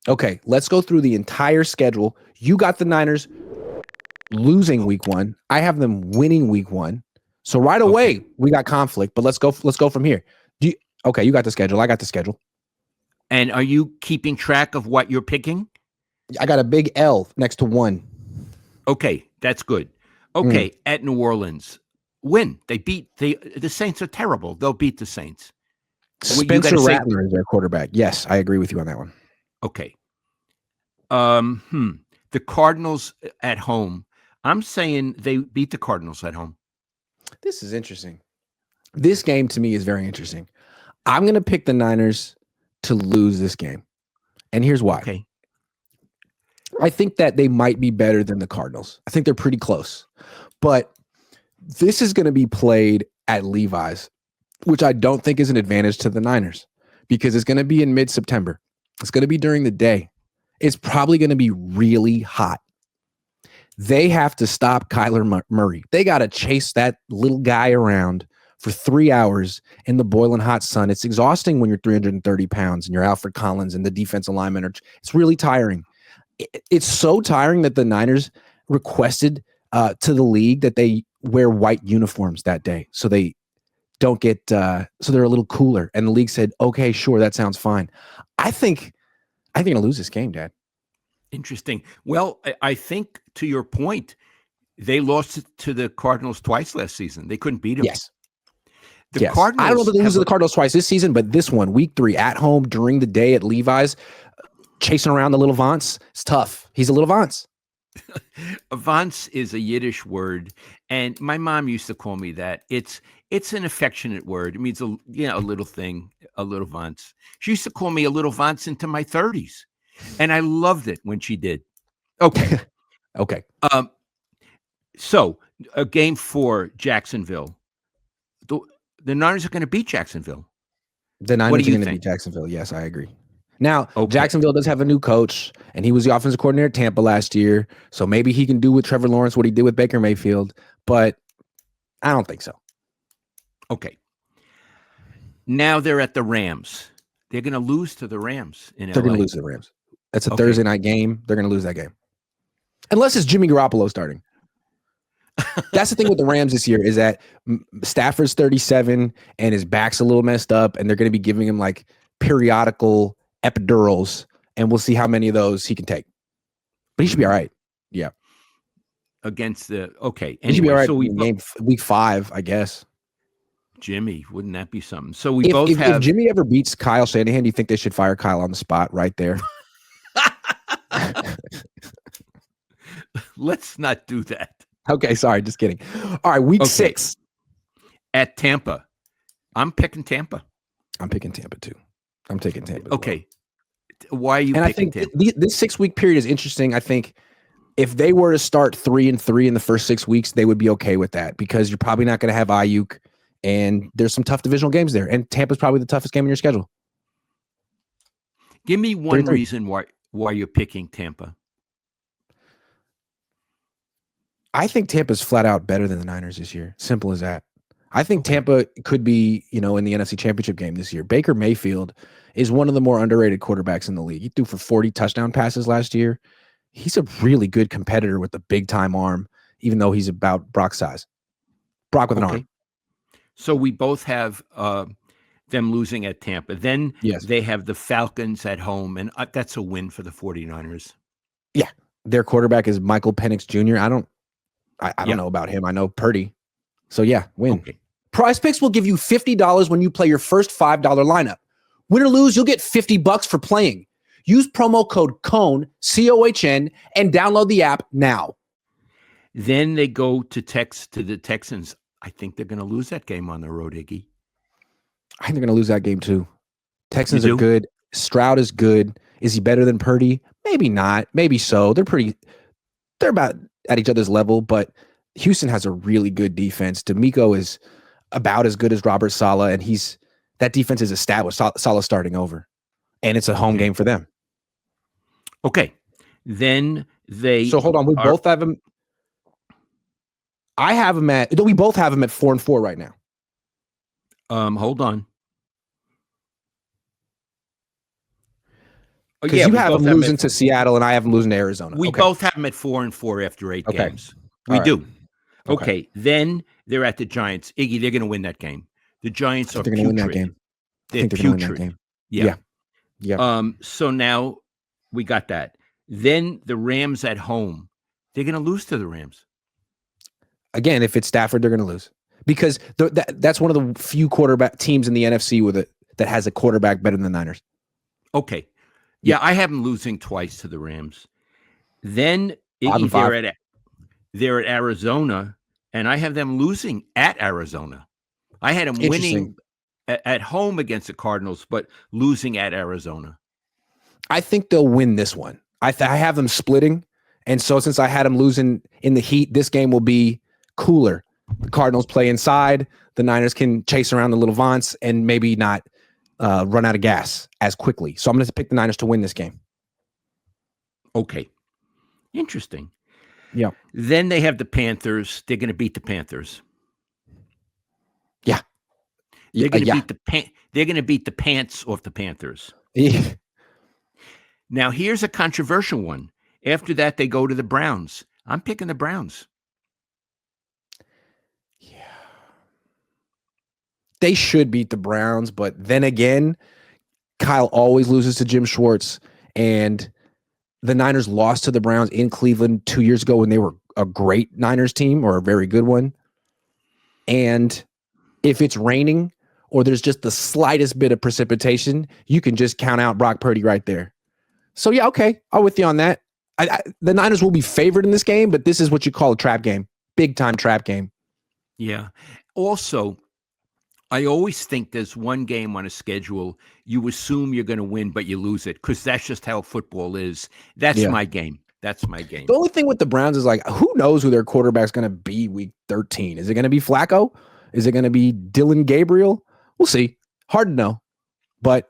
Okay, let's go through the entire schedule. You got the Niners losing week 1. I have them winning week 1. So right away we got conflict, but let's go from here. Okay, you got the schedule. I got the schedule. And are you keeping track of what you're picking? I got a big L next to 1. Okay, that's good. Okay, at New Orleans, win. They beat the Saints are terrible. They'll beat the Saints. Spencer Rattler is their quarterback. Yes, I agree with you on that one. Okay. The Cardinals at home. I'm saying they beat the Cardinals at home. This is interesting. This game to me is very interesting. I'm going to pick the Niners to lose this game. And here's why. Okay. I think that they might be better than the Cardinals. I think they're pretty close. But this is going to be played at Levi's, which I don't think is an advantage to the Niners because it's going to be in mid-September. It's going to be during the day. It's probably going to be really hot. They have to stop Kyler Murray. They got to chase that little guy around for 3 hours in the boiling hot sun. It's exhausting when you're 330 pounds and you're Alfred Collins and the defensive linemen it's really tiring. It's so tiring that the Niners requested to the league that they wear white uniforms that day so they don't get so they're a little cooler. And the league said, okay, sure, that sounds fine. I think they're gonna lose this game, Dad. Interesting. Well, I think to your point, they lost to the Cardinals twice last season. They couldn't beat them. Yes. Cardinals. I don't know if they lose to the Cardinals twice this season, but this one, week 3 at home during the day at Levi's, chasing around the little Vance. It's tough. He's a little Vance. Vance is a Yiddish word, and my mom used to call me that. It's an affectionate word. It means a little thing, a little Vance. She used to call me a little Vance into my 30s, and I loved it when she did. Okay. Okay. So a game for Jacksonville. The Niners are going to beat Jacksonville. The Niners are going to beat Jacksonville. Yes, I agree. Now, Jacksonville does have a new coach, and he was the offensive coordinator at Tampa last year, so maybe he can do with Trevor Lawrence what he did with Baker Mayfield, but I don't think so. Okay. Now they're at the Rams. They're going to lose to the Rams in LA. They're going to lose to the Rams. That's a Thursday night game. They're going to lose that game. Unless it's Jimmy Garoppolo starting. That's the thing with the Rams this year is that Stafford's 37 and his back's a little messed up, and they're going to be giving him like periodical epidurals, and we'll see how many of those he can take. But he should be all right. Yeah. Against the he should be all right. So week 5, I guess. Jimmy, wouldn't that be something? So we both have. If Jimmy ever beats Kyle Shanahan, do you think they should fire Kyle on the spot right there? Let's not do that. Okay, sorry, just kidding. All right, week 6 at Tampa. I'm picking Tampa. I'm picking Tampa too. I'm taking Tampa. Okay. Well. Why are you picking Tampa? This 6-week period is interesting. I think if they were to start 3-3 in the first 6 weeks, they would be okay with that because you're probably not going to have Ayuk, and there's some tough divisional games there. And Tampa's probably the toughest game in your schedule. Give me one reason why you're picking Tampa. I think Tampa's flat out better than the Niners this year. Simple as that. I think Tampa could be, in the NFC Championship game this year. Baker Mayfield is one of the more underrated quarterbacks in the league. He threw for 40 touchdown passes last year. He's a really good competitor with a big-time arm, even though he's about Brock's size. Brock with an arm. So we both have them losing at Tampa. Then they have the Falcons at home, and that's a win for the 49ers. Yeah. Their quarterback is Michael Penix Jr. I don't know about him. I know Purdy. So, win. Okay. Prize Picks will give you $50 when you play your first $5 lineup. Win or lose, you'll get $50 for playing. Use promo code COHN, COHN, and download the app now. Then they go to the Texans. I think they're going to lose that game on the road, Iggy. I think they're going to lose that game too. Texans are good. Stroud is good. Is he better than Purdy? Maybe not. Maybe so. They're about at each other's level, but Houston has a really good defense. D'Amico is about as good as Robert Saleh, and that defense is established. Saleh starting over, and it's a home game for them. Okay. Then So hold on. We both have them. We both have them at 4-4 right now. Hold on. Oh Because yeah, you we have them both have them losing to Seattle and I have them losing to Arizona. we Okay. both have them at 4-4 after 8 Okay. games. All We right. do. Okay. Okay, then they're at the Giants. Iggy, they're going to win that game. The I Giants think are they're going to win that putrid. game. I They're think they're going to win that putrid. game. Yeah. Yeah. Yeah. So now we got that. Then the Rams at home. They're going to lose to the Rams. Again, if it's Stafford, they're going to lose because that's one of the few quarterback teams in the NFC with it that has a quarterback better than the Niners. Okay. Yeah. Yeah, I have them losing twice to the Rams. Then 5-5. they're at Arizona, and I have them losing at Arizona. I had them winning Interesting. at home against the Cardinals, but losing at Arizona. I think they'll win this one. I have them splitting, and so since I had them losing in the heat, this game will be cooler. The Cardinals play inside. The Niners can chase around the little Vance and maybe not run out of gas as quickly. So I'm going to pick the Niners to win this game. Okay. Interesting. Yeah. Then they have the Panthers. They're going to beat the Panthers. Yeah. They're going to beat they're going to beat the pants off the Panthers. Yeah. Now here's a controversial one. After that, they go to the Browns. I'm picking the Browns. Yeah. They should beat the Browns, but then again, Kyle always loses to Jim Schwartz, and the Niners lost to the Browns in Cleveland 2 years ago when they were a great Niners team or a very good one. And if it's raining or there's just the slightest bit of precipitation, you can just count out Brock Purdy right there. So, yeah, okay. I'm with you on that. The Niners will be favored in this game, but this is what you call a trap game. Big-time trap game. Yeah. Also, I always think there's one game on a schedule you assume you're going to win, but you lose it because that's just how football is. That's my game. That's my game. The only thing with the Browns is like, who knows who their quarterback's going to be week 13? Is it going to be Flacco? Is it going to be Dylan Gabriel? We'll see. Hard to know. But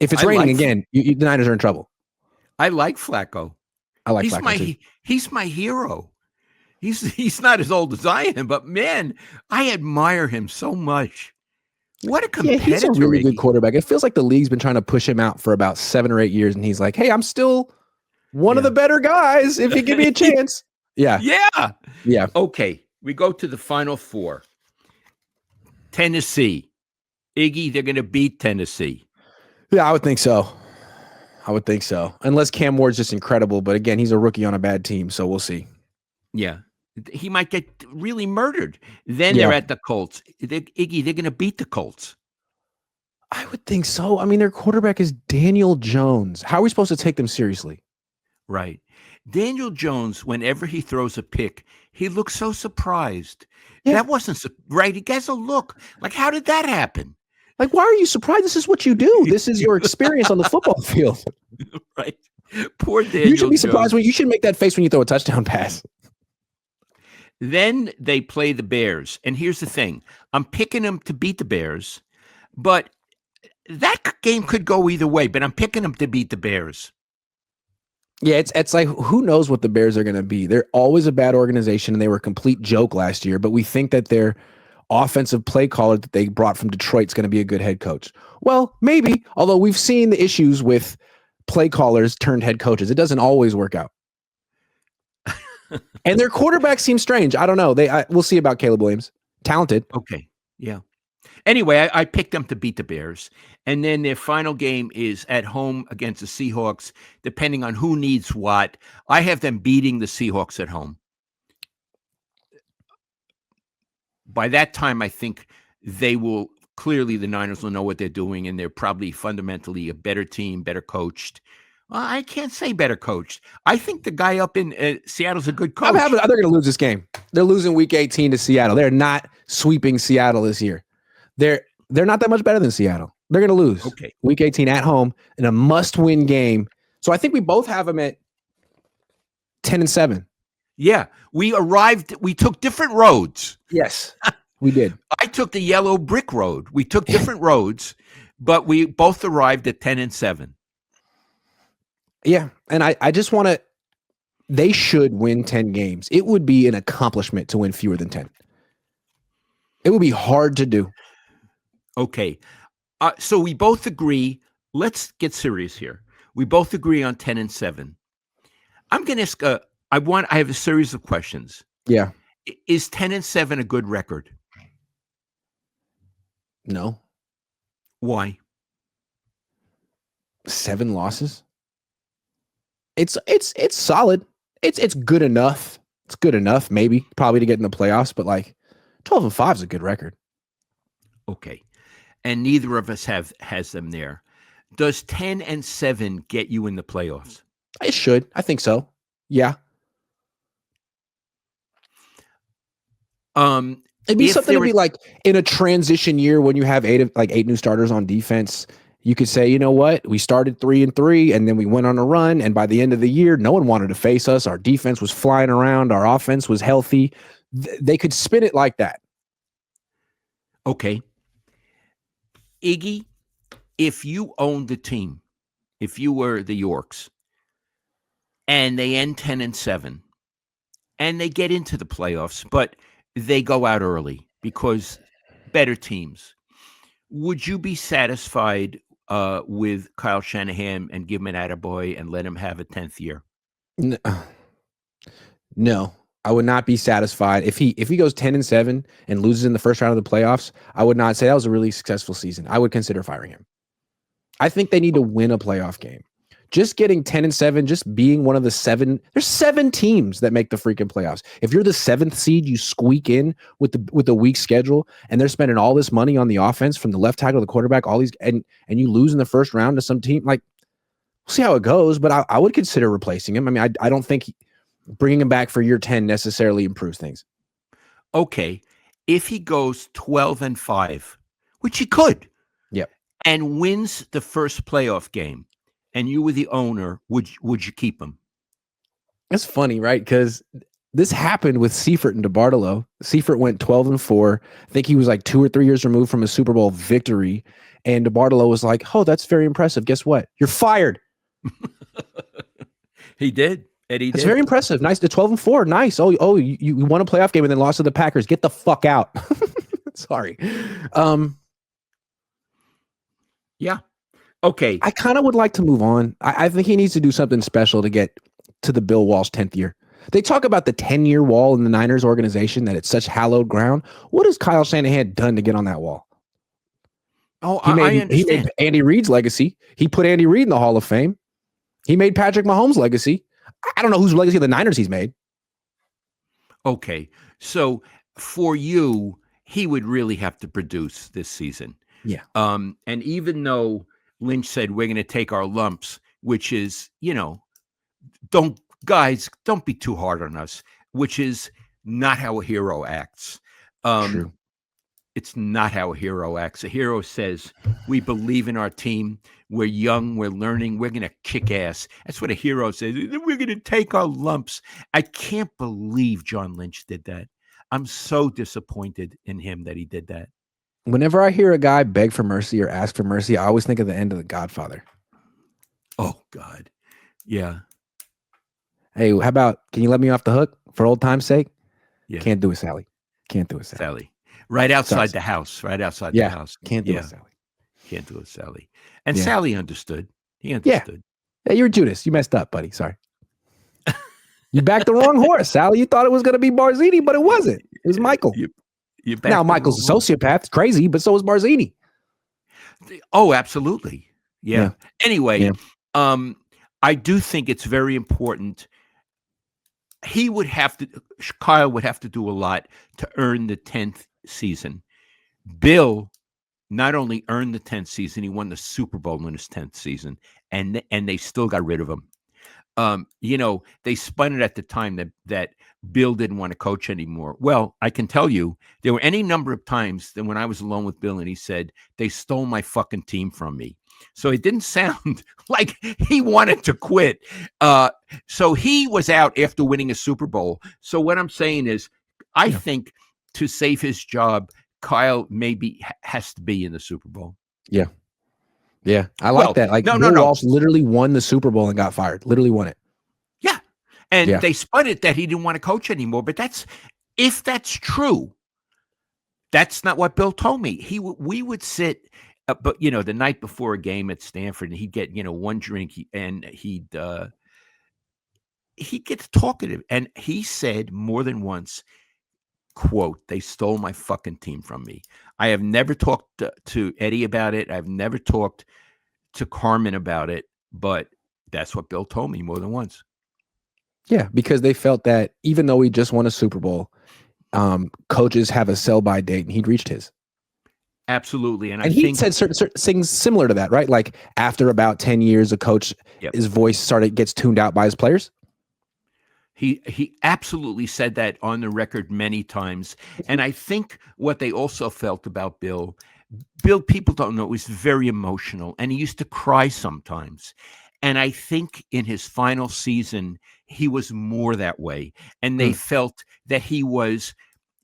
if it's raining again, the Niners are in trouble. I like Flacco. I like Flacco too. He's my hero. He's not as old as I am, but man, I admire him so much. What a competitor. Yeah, he's a really good quarterback. It feels like the league's been trying to push him out for about 7 or 8 years, and he's like, hey, I'm still one of the better guys if you give me a chance. Yeah. Yeah. Yeah. Okay, we go to the Final Four. Tennessee. Iggy, they're going to beat Tennessee. Yeah, I would think so. Unless Cam Ward's just incredible, but again, he's a rookie on a bad team, so we'll see. Yeah. He might get really murdered. Then they're at the Colts. Iggy, they're going to beat the Colts. I would think so. I mean, their quarterback is Daniel Jones. How are we supposed to take them seriously? Right. Daniel Jones, whenever he throws a pick, he looks so surprised. Yeah. That wasn't right. He gets a look. Like, how did that happen? Like, why are you surprised? This is what you do. This is your experience on the football field. Right. Poor Daniel You should be surprised Jones. You should make that face when you throw a touchdown pass. Then they play the Bears. And here's the thing. I'm picking them to beat the Bears, but that game could go either way, but I'm picking them to beat the Bears. Yeah, it's like, who knows what the Bears are going to be? They're always a bad organization, and they were a complete joke last year, but we think that their offensive play caller that they brought from Detroit is going to be a good head coach. Well, maybe, although we've seen the issues with play callers turned head coaches. It doesn't always work out. And their quarterback seems strange. I don't know. We'll see about Caleb Williams. Talented. Okay. Yeah. Anyway, I picked them to beat the Bears. And then their final game is at home against the Seahawks, depending on who needs what. I have them beating the Seahawks at home. By that time, I think the Niners will know what they're doing, and they're probably fundamentally a better team, better coached. I can't say better coached. I think the guy up in Seattle's a good coach. They're going to lose this game. They're losing week 18 to Seattle. They're not sweeping Seattle this year. They're not that much better than Seattle. They're going to lose. Okay. Week 18 at home in a must-win game. So I think we both have them at 10-7. Yeah. We took different roads. Yes, we did. I took the yellow brick road. We took different roads, but we both arrived at 10-7. Yeah, and I just want to – they should win 10 games. It would be an accomplishment to win fewer than 10. It would be hard to do. Okay. So we both agree. Let's get serious here. We both agree on 10-7. I'm going to ask. I have a series of questions. Yeah. Is 10-7 a good record? No. Why? 7 losses. It's solid. It's good enough. It's good enough, maybe, probably to get in the playoffs, but like 12-5 is a good record. Okay. And neither of us has them there. Does 10-7 get you in the playoffs? It should. I think so. Yeah. It'd be If something to there be is like in a transition year when you have 8 new starters on defense. You could say, you know what? We started 3-3 and then we went on a run. And by the end of the year, no one wanted to face us. Our defense was flying around. Our offense was healthy. They could spin it like that. okay, Iggy, if you owned the team, if you were the Yorks, and they end 10-7, and they get into the playoffs, but they go out early because better teams, would you be satisfied with Kyle Shanahan and give him an attaboy and let him have a 10th year? No, I would not be satisfied if he goes 10-7 and loses in the first round of the playoffs. I would not say that was a really successful season. I would consider firing him. I think they need to win a playoff game. Just getting 10-7, just being one of the 7. There's 7 teams that make the freaking playoffs. If you're the 7th seed, you squeak in with the weak schedule, and they're spending all this money on the offense from the left tackle to the quarterback, all these, and you lose in the first round to some team. Like, we'll see how it goes, but I would consider replacing him. I mean, I don't think bringing him back for year 10 necessarily improves things. Okay, if he goes 12-5, which he could, Yep. and wins the first playoff game, and you were the owner, would you keep him? It's funny, right? Because this happened with Seifert and DeBartolo. Seifert went 12-4. I think he was like 2 or 3 years removed from a Super Bowl victory. And DeBartolo was like, oh, that's very impressive. Guess what? You're fired. He did. Eddie That's did. very impressive. Nice. The 12-4. Nice. Oh, you won a playoff game and then lost to the Packers. Get the fuck out. Sorry. Yeah. Okay. I kind of would like to move on. I think he needs to do something special to get to the Bill Walsh 10th year. They talk about the 10-year wall in the Niners organization, that it's such hallowed ground. What has Kyle Shanahan done to get on that wall? Oh, I understand. He made Andy Reid's legacy. He put Andy Reid in the Hall of Fame. He made Patrick Mahomes' legacy. I don't know whose legacy of the Niners he's made. Okay. So for you, he would really have to produce this season. Yeah. And even though Lynch said we're going to take our lumps, which is, don't be too hard on us, which is not how a hero acts. True. It's not how a hero acts. A hero says, we believe in our team. We're young. We're learning. We're going to kick ass. That's what a hero says. We're going to take our lumps. I can't believe John Lynch did that. I'm so disappointed in him that he did that. Whenever I hear a guy beg for mercy or ask for mercy, I always think of the end of The Godfather. Oh, God. Yeah. Hey, how about, can you let me off the hook for old time's sake? Yeah. Can't do it, Sally. Can't do it, Sally. Sally. Right outside the house. Right outside the house. Can't do it, Sally. Can't do it, Sally. And Sally understood. He understood. Yeah, you're Judas. You messed up, buddy. Sorry. You backed the wrong horse, Sally. You thought it was going to be Barzini, but it wasn't. It was Michael. Now, Michael's a sociopath. Crazy, but so was Barzini. Oh, absolutely. Yeah. Anyway, I do think it's very important. Kyle would have to do a lot to earn the 10th season. Bill not only earned the 10th season, he won the Super Bowl in his 10th season, and they still got rid of him. They spun it at the time that Bill didn't want to coach anymore. Well, I can tell you, there were any number of times that when I was alone with Bill and he said, they stole my fucking team from me. So it didn't sound like he wanted to quit. So he was out after winning a Super Bowl. So what I'm saying is, I think to save his job, Kyle maybe has to be in the Super Bowl. Yeah. Yeah. I like that. Like, Bill Walsh literally won the Super Bowl and got fired. Literally won it. Yeah. And they spun it that he didn't want to coach anymore. But if that's true, that's not what Bill told me. We would sit but the night before a game at Stanford, and he'd get one drink, and he gets talkative, and he said more than once, quote, "They stole my fucking team from me." I have never talked to Eddie about it. I've never talked to Carmen about it, but that's what Bill told me more than once. Yeah, because they felt that even though he just won a Super Bowl, coaches have a sell-by date, and he'd reached his. Absolutely, and I he think said certain things similar to that, right? Like after about 10 years, a coach, his voice gets tuned out by his players. He absolutely said that on the record many times, and I think what they also felt about Bill, people don't know, was very emotional, and he used to cry sometimes. And I think in his final season, he was more that way, and they felt that he was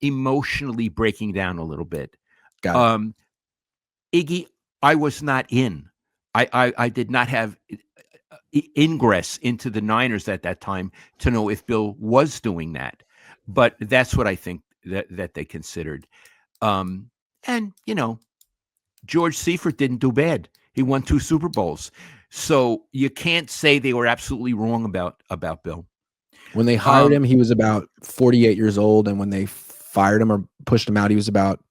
emotionally breaking down a little bit. Got it. Iggy, I was not in. I did not have ingress into the Niners at that time to know if Bill was doing that, but that's what I think that they considered. And George Seifert didn't do bad. He won 2 Super Bowls, so you can't say they were absolutely wrong about Bill. When they hired him, he was about 48 years old, and when they fired him or pushed him out, he was about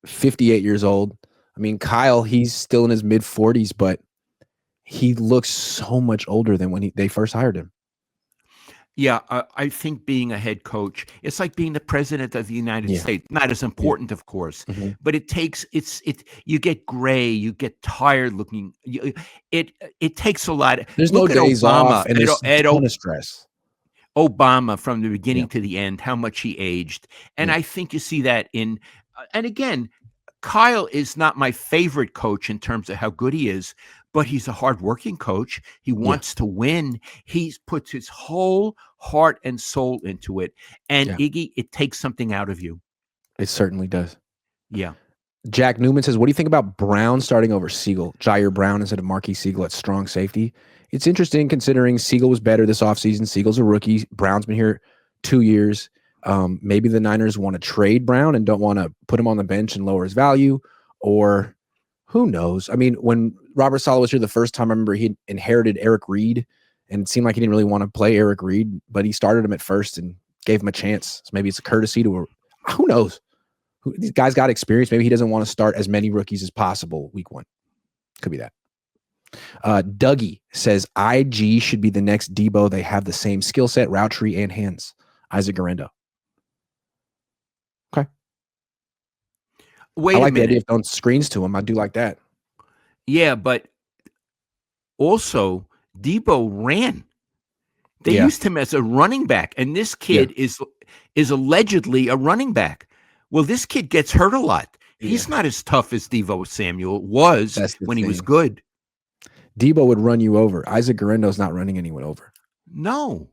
58 years old. I mean, Kyle, he's still in his mid 40s, but he looks so much older than when they first hired him. Yeah, I think being a head coach, it's like being the president of the United States. Not as important, of course, but it takes you get gray, you get tired looking. It takes a lot. There's no days off, and there's a ton of stress. Obama, from the beginning to the end, how much he aged, and I think you see that in. And again, Kyle is not my favorite coach in terms of how good he is, but he's a hardworking coach. He wants to win. He puts his whole heart and soul into it. And Iggy, it takes something out of you. It certainly does. Yeah. Jack Newman says, what do you think about Brown starting over Siegel? Jair Brown instead of Marquis Siegel at strong safety. It's interesting considering Siegel was better this offseason. Siegel's a rookie. Brown's been here 2 years. Maybe the Niners want to trade Brown and don't want to put him on the bench and lower his value, or who knows? I mean, when Robert Saleh was here the first time, I remember he inherited Eric Reed, and it seemed like he didn't really want to play Eric Reed, but he started him at first and gave him a chance. So maybe it's a courtesy to who knows? These guys got experience. Maybe he doesn't want to start as many rookies as possible week 1. Could be that. Dougie says IG should be the next Debo. They have the same skill set, route tree, and hands. Isaac Garendo. Okay. Wait I like a minute. the idea of throwing screens to him. I do like that. Yeah, but also Debo ran. They used him as a running back, and this kid is allegedly a running back. Well, this kid gets hurt a lot. He's not as tough as Deebo Samuel was when he was good. Debo would run you over. Isaac Garendo's not running anyone over. No.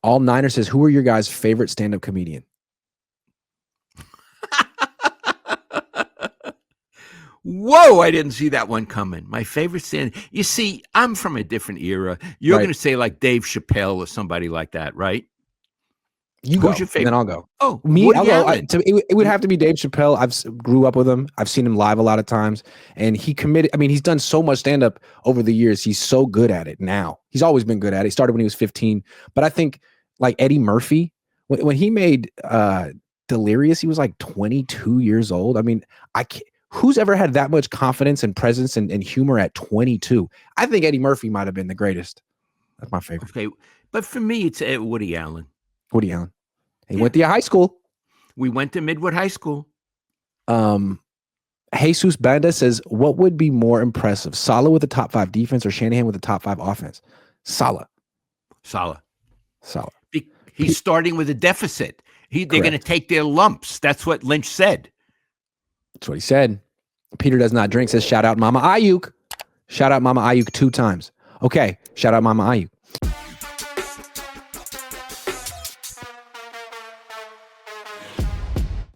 All Niner says, who are your guys' favorite stand-up comedian? Whoa, I didn't see that one coming. My favorite stand. You see, I'm from a different era. You're going to say like Dave Chappelle or somebody like that, right? You Who's go, your favorite? then I'll go. Oh, me. I'll go. It would have to be Dave Chappelle. I've grew up with him. I've seen him live a lot of times, and he committed. I mean, he's done so much stand up over the years. He's so good at it now. He's always been good at it. He started when he was 15, but I think like Eddie Murphy, when he made Delirious, he was like 22 years old. I mean, who's ever had that much confidence and presence and humor at 22? I think Eddie Murphy might have been the greatest. That's my favorite. Okay, but for me, it's Woody Allen. Woody Allen. He went to high school. We went to Midwood High School. Jesus Banda says, what would be more impressive, Saleh with a top 5 defense or Shanahan with a top 5 offense? Saleh. He's starting with a deficit. They're going to take their lumps. That's what Lynch said. That's what he said. Peter Does Not Drink says, shout out Mama Ayuk. Shout out Mama Ayuk 2 times. Okay, shout out Mama Ayuk.